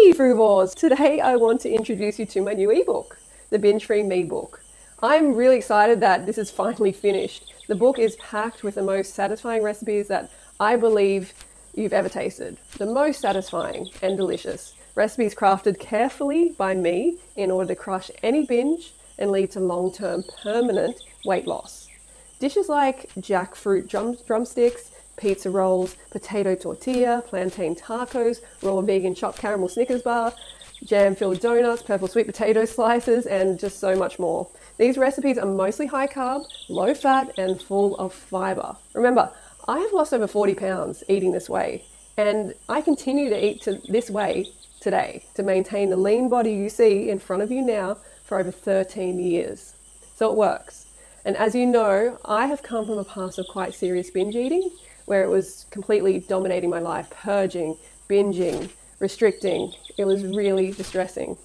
Hey Frugivores! Today I want to introduce you to my new ebook, the Binge-Free Me Ebook. I'm really excited that this is finally finished. The book is packed with the most satisfying recipes that I believe you've ever tasted. The most satisfying and delicious. Recipes crafted carefully by me in order to crush any binge and lead to long-term permanent weight loss. Dishes like jackfruit drumsticks, pizza rolls, potato tortilla, plantain tacos, raw vegan chopped caramel Snickers bar, jam-filled donuts, purple sweet potato slices, and just so much more. These recipes are mostly high carb, low fat, and full of fiber. Remember, I have lost over 40 pounds eating this way, and I continue to eat this way today to maintain the lean body you see in front of you now for over 13 years. So it works. And as you know, I have come from a past of quite serious binge eating, where it was completely dominating my life, purging, binging, restricting. It was really distressing.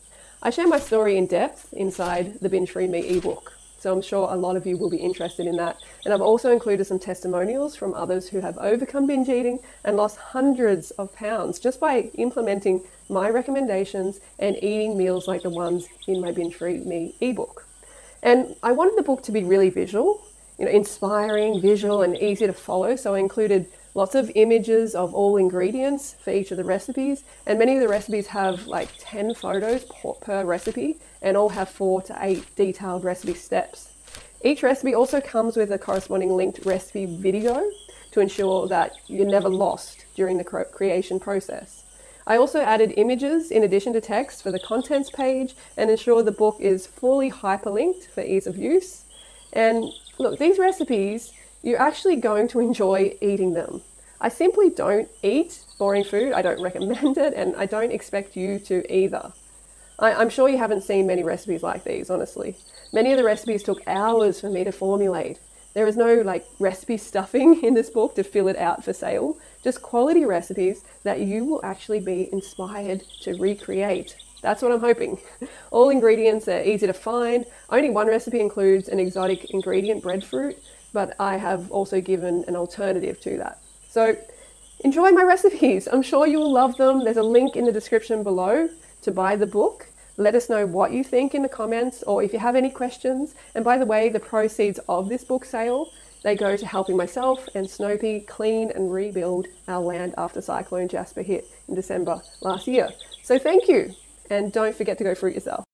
I share my story in depth inside the Binge-Free Me ebook, so I'm sure a lot of you will be interested in that. And I've also included some testimonials from others who have overcome binge eating and lost hundreds of pounds just by implementing my recommendations and eating meals like the ones in my Binge-Free Me ebook. And I wanted the book to be really visual, inspiring, visual, and easy to follow. So I included lots of images of all ingredients for each of the recipes. And many of the recipes have like 10 photos per recipe and all have 4 to 8 detailed recipe steps. Each recipe also comes with a corresponding linked recipe video to ensure that you're never lost during the creation process. I also added images in addition to text for the contents page and ensure the book is fully hyperlinked for ease of use. And look, these recipes, you're actually going to enjoy eating them. I simply don't eat boring food. I don't recommend it, and I don't expect you to either. I'm sure you haven't seen many recipes like these, honestly. Many of the recipes took hours for me to formulate. There is no recipe stuffing in this book to fill it out for sale, just quality recipes that you will actually be inspired to recreate. That's what I'm hoping. All ingredients are easy to find. Only one recipe includes an exotic ingredient, breadfruit, but I have also given an alternative to that. So enjoy my recipes. I'm sure you will love them. There's a link in the description below to buy the book. Let us know what you think in the comments or if you have any questions. And by the way, the proceeds of this book sale, they go to helping myself and Snoopy clean and rebuild our land after Cyclone Jasper hit in December last year. So thank you. And don't forget to go fruit yourself.